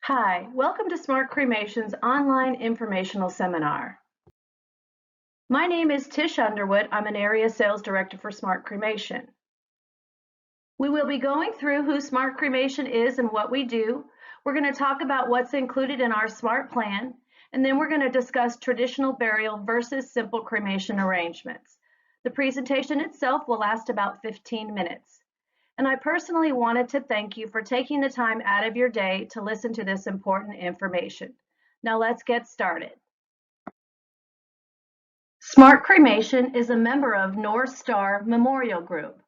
Hi, welcome to Smart Cremation's online informational seminar. My name is Tish Underwood. I'm an area sales director for Smart Cremation. We will be going through who Smart Cremation is and what we do. We're going to talk about what's included in our Smart Plan, and then we're going to discuss traditional burial versus simple cremation arrangements. The presentation itself will last about 15 minutes. And I personally wanted to thank you for taking the time out of your day to listen to this important information. Now let's get started. Smart Cremation is a member of North Star Memorial Group.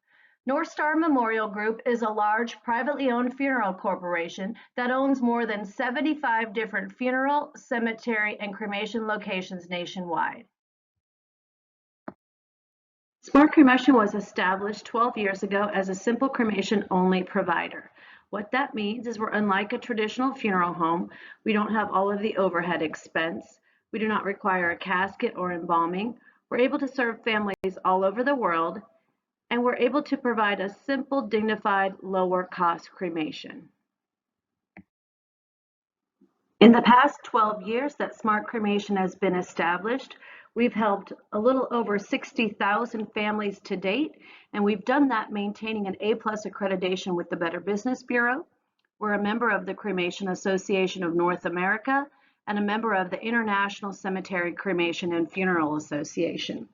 North Star Memorial Group is a large privately owned funeral corporation that owns more than 75 different funeral, cemetery, and cremation locations nationwide. Smart Cremation was established 12 years ago as a simple cremation only provider. What that means is we're unlike a traditional funeral home. We don't have all of the overhead expense. We do not require a casket or embalming. We're able to serve families all over the world, and we're able to provide a simple, dignified, lower cost cremation. In the past 12 years that Smart Cremation has been established, we've helped a little over 60,000 families to date, and we've done that maintaining an A+ accreditation with the Better Business Bureau. We're a member of the Cremation Association of North America and a member of the International Cemetery Cremation and Funeral Association.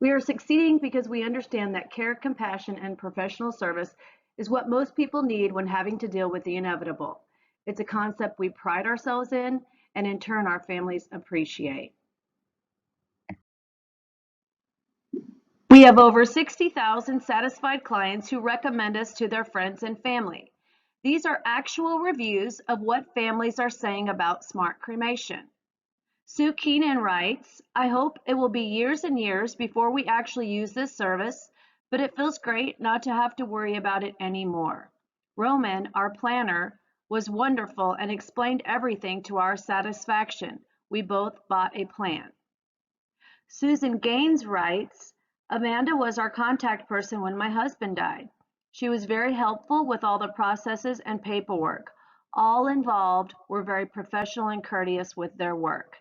We are succeeding because we understand that care, compassion, and professional service is what most people need when having to deal with the inevitable. It's a concept we pride ourselves in, and in turn, our families appreciate. We have over 60,000 satisfied clients who recommend us to their friends and family. These are actual reviews of what families are saying about Smart Cremation. Sue Keenan writes, "I hope it will be years and years before we actually use this service, but it feels great not to have to worry about it anymore. Roman, our planner, was wonderful and explained everything to our satisfaction. We both bought a plan." Susan Gaines writes, "Amanda was our contact person when my husband died. She was very helpful with all the processes and paperwork. All involved were very professional and courteous with their work.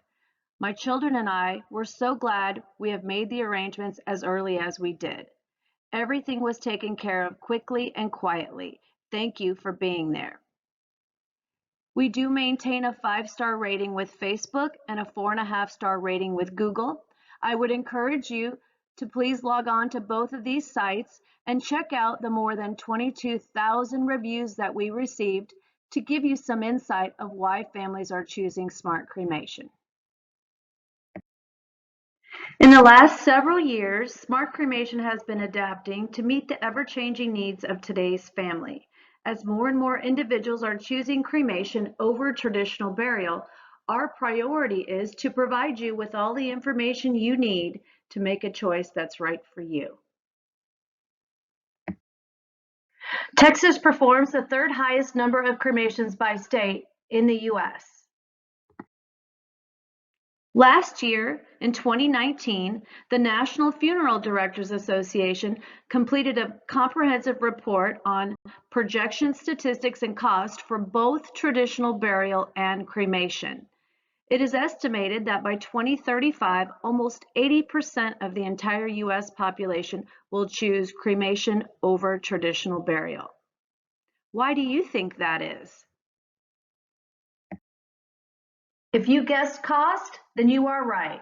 My children and I were so glad we have made the arrangements as early as we did. Everything was taken care of quickly and quietly. Thank you for being there." We do maintain a 5-star rating with Facebook and a 4.5-star rating with Google. I would encourage you to please log on to both of these sites and check out the more than 22,000 reviews that we received to give you some insight of why families are choosing Smart Cremation. In the last several years, Smart Cremation has been adapting to meet the ever-changing needs of today's family. As more and more individuals are choosing cremation over traditional burial, our priority is to provide you with all the information you need to make a choice that's right for you. Texas performs the third highest number of cremations by state in the U.S. Last year, in 2019, the National Funeral Directors Association completed a comprehensive report on projection statistics and cost for both traditional burial and cremation. It is estimated that by 2035, almost 80% of the entire U.S. population will choose cremation over traditional burial. Why do you think that is? If you guessed cost, then you are right.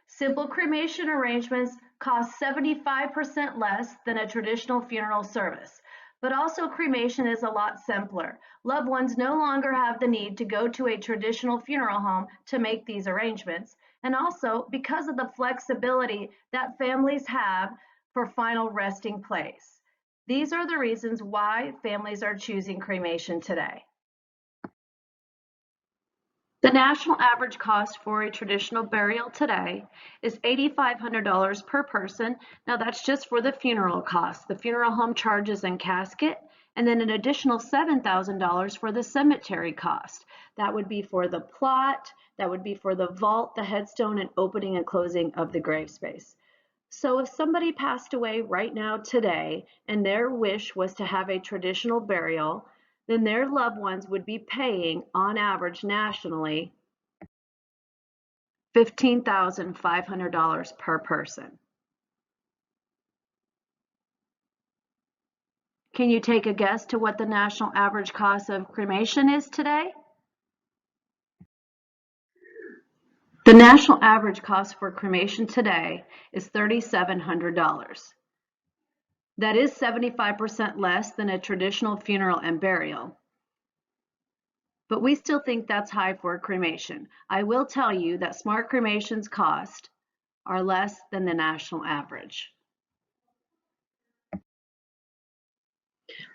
Simple cremation arrangements cost 75% less than a traditional funeral service. But also cremation is a lot simpler. Loved ones no longer have the need to go to a traditional funeral home to make these arrangements. And also because of the flexibility that families have for final resting place. These are the reasons why families are choosing cremation today. The national average cost for a traditional burial today is $8,500 per person. Now that's just for the funeral costs. The funeral home charges and casket, and then an additional $7,000 for the cemetery cost. That would be for the plot, that would be for the vault, the headstone, and opening and closing of the grave space. So if somebody passed away right now today and their wish was to have a traditional burial, then their loved ones would be paying, on average nationally, $15,500 per person. Can you take a guess to what the national average cost of cremation is today? The national average cost for cremation today is $3,700. That is 75% less than a traditional funeral and burial. But we still think that's high for a cremation. I will tell you that smart cremation's costs are less than the national average.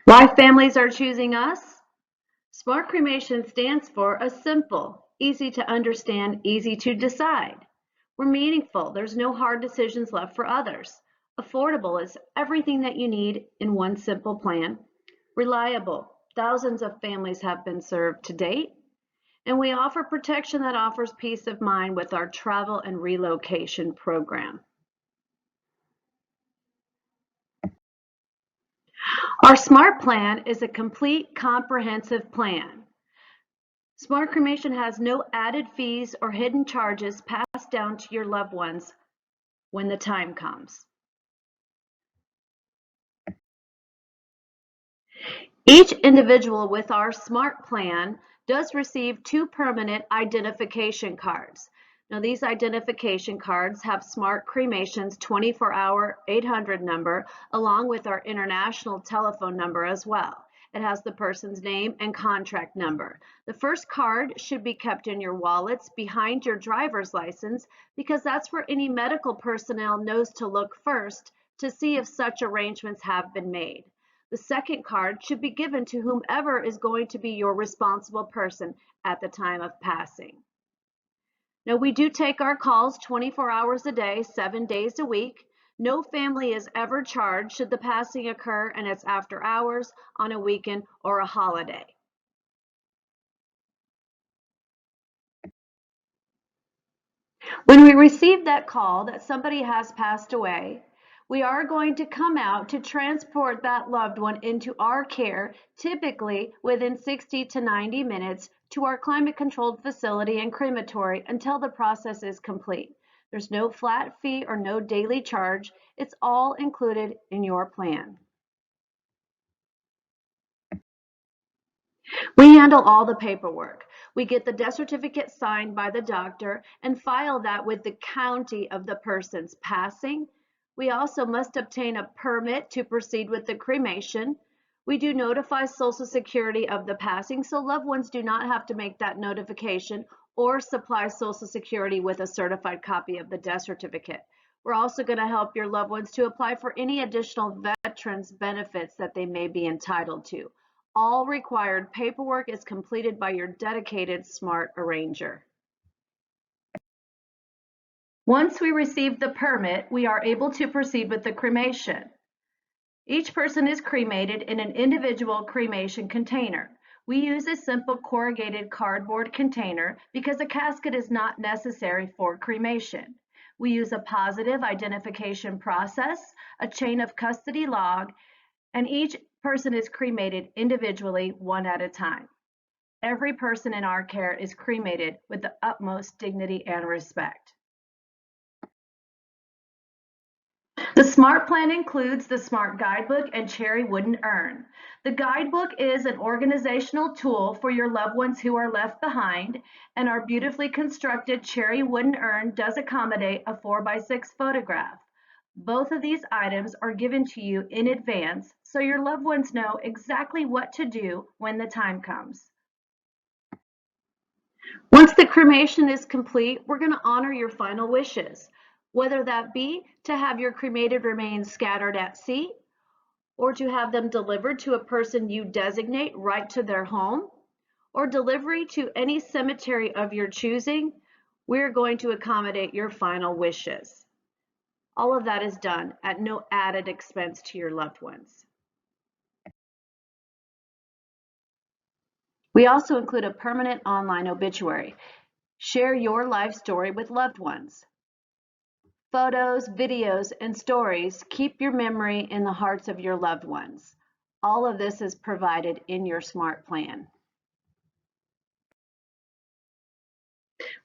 Why families are choosing us? Smart cremation stands for a simple, easy to understand, easy to decide. We're meaningful. There's no hard decisions left for others. Affordable is everything that you need in one simple plan. Reliable. Thousands of families have been served to date. And we offer protection that offers peace of mind with our travel and relocation program. Our SMART plan is a complete, comprehensive plan. Smart cremation has no added fees or hidden charges passed down to your loved ones when the time comes. Each individual with our SMART plan does receive 2 permanent identification cards. Now, these identification cards have Smart Cremation's 24-hour 800 number along with our international telephone number as well. It has the person's name and contract number. The first card should be kept in your wallets behind your driver's license because that's where any medical personnel knows to look first to see if such arrangements have been made. The second card should be given to whomever is going to be your responsible person at the time of passing. Now, we do take our calls 24 hours a day, 7 days a week. No family is ever charged should the passing occur and it's after hours, on a weekend, or a holiday. When we receive that call that somebody has passed away, we are going to come out to transport that loved one into our care, typically within 60 to 90 minutes, to our climate-controlled facility and crematory until the process is complete. There's no flat fee or no daily charge. It's all included in your plan. We handle all the paperwork. We get the death certificate signed by the doctor and file that with the county of the person's passing. We also must obtain a permit to proceed with the cremation. We do notify Social Security of the passing, so loved ones do not have to make that notification or supply Social Security with a certified copy of the death certificate. We're also going to help your loved ones to apply for any additional veterans benefits that they may be entitled to. All required paperwork is completed by your dedicated SMART arranger. Once we receive the permit, we are able to proceed with the cremation. Each person is cremated in an individual cremation container. We use a simple corrugated cardboard container because a casket is not necessary for cremation. We use a positive identification process, a chain of custody log, and each person is cremated individually, one at a time. Every person in our care is cremated with the utmost dignity and respect. The SMART plan includes the SMART Guidebook and Cherry Wooden Urn. The Guidebook is an organizational tool for your loved ones who are left behind, and our beautifully constructed Cherry Wooden Urn does accommodate a 4x6 photograph. Both of these items are given to you in advance so your loved ones know exactly what to do when the time comes. Once the cremation is complete, we're going to honor your final wishes, whether that be to have your cremated remains scattered at sea or to have them delivered to a person you designate right to their home or delivery to any cemetery of your choosing. We're going to accommodate your final wishes. All of that is done at no added expense to your loved ones. We also include a permanent online obituary. Share your life story with loved ones. Photos, videos, and stories keep your memory in the hearts of your loved ones. All of this is provided in your SMART plan.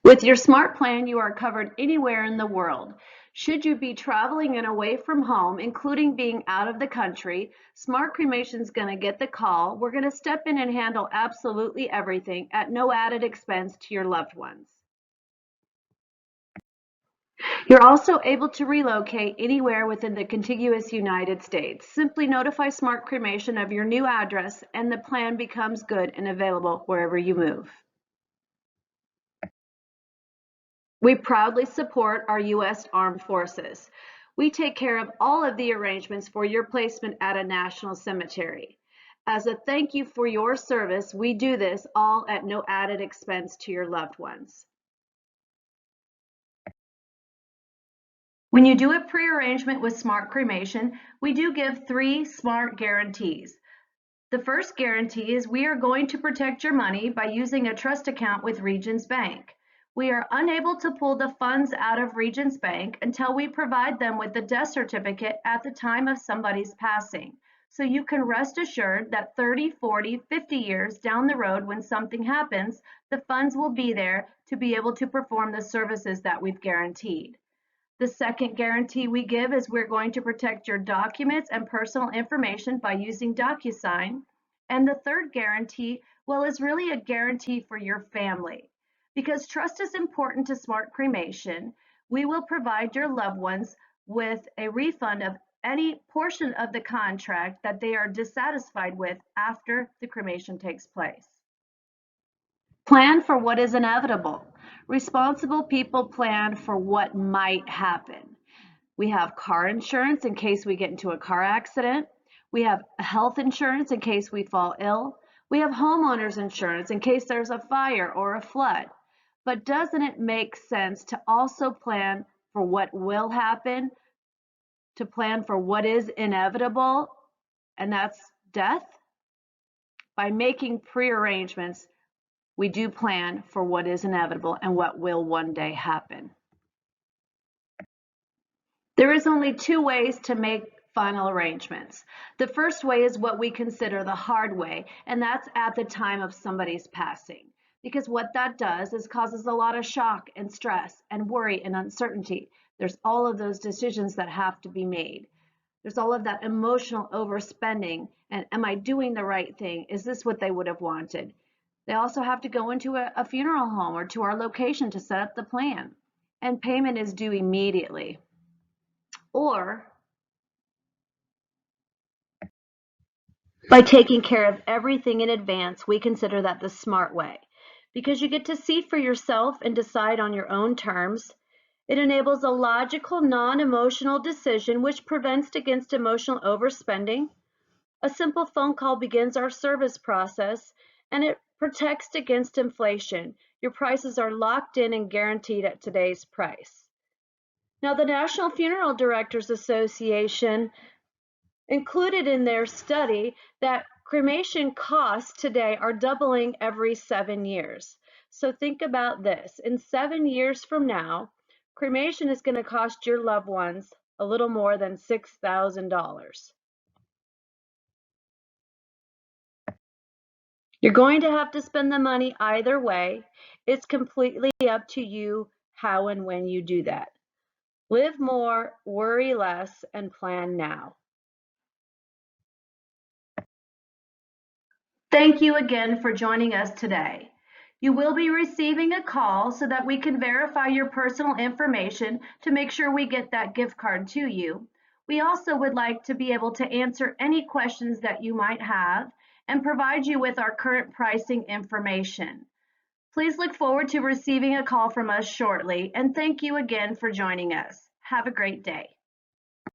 With your SMART plan, you are covered anywhere in the world. Should you be traveling and away from home, including being out of the country, Smart Cremation is going to get the call. We're going to step in and handle absolutely everything at no added expense to your loved ones. You're also able to relocate anywhere within the contiguous United States. Simply notify Smart Cremation of your new address and the plan becomes good and available wherever you move. We proudly support our U.S. Armed Forces. We take care of all of the arrangements for your placement at a national cemetery. As a thank you for your service, we do this all at no added expense to your loved ones. When you do a pre-arrangement with Smart Cremation, we do give 3 SMART guarantees. The first guarantee is we are going to protect your money by using a trust account with Regions Bank. We are unable to pull the funds out of Regions Bank until we provide them with the death certificate at the time of somebody's passing. So you can rest assured that 30, 40, 50 years down the road when something happens, the funds will be there to be able to perform the services that we've guaranteed. The second guarantee we give is we're going to protect your documents and personal information by using DocuSign. And the third guarantee, well, is really a guarantee for your family. Because trust is important to Smart Cremation, we will provide your loved ones with a refund of any portion of the contract that they are dissatisfied with after the cremation takes place. Plan for what is inevitable. Responsible people plan for what might happen. We have car insurance in case we get into a car accident. We have health insurance in case we fall ill. We have homeowners insurance in case there's a fire or a flood. But doesn't it make sense to also plan for what will happen, to plan for what is inevitable, and that's death? By making pre-arrangements, we do plan for what is inevitable and what will one day happen. There is only 2 ways to make final arrangements. The first way is what we consider the hard way, and that's at the time of somebody's passing. Because what that does is causes a lot of shock and stress and worry and uncertainty. There's all of those decisions that have to be made. There's all of that emotional overspending, and am I doing the right thing? Is this what they would have wanted? They also have to go into a funeral home or to our location to set up the plan, and payment is due immediately. Or by taking care of everything in advance, we consider that the smart way, because you get to see for yourself and decide on your own terms. It enables a logical, non-emotional decision which prevents against emotional overspending. A simple phone call begins our service process, and it protects against inflation. Your prices are locked in and guaranteed at today's price. Now, the National Funeral Directors Association included in their study that cremation costs today are doubling every 7 years. So think about this. In 7 years from now, cremation is going to cost your loved ones a little more than $6,000. You're going to have to spend the money either way. It's completely up to you how and when you do that. Live more, worry less, and plan now. Thank you again for joining us today. You will be receiving a call so that we can verify your personal information to make sure we get that gift card to you. We also would like to be able to answer any questions that you might have and provide you with our current pricing information. Please look forward to receiving a call from us shortly, and thank you again for joining us. Have a great day.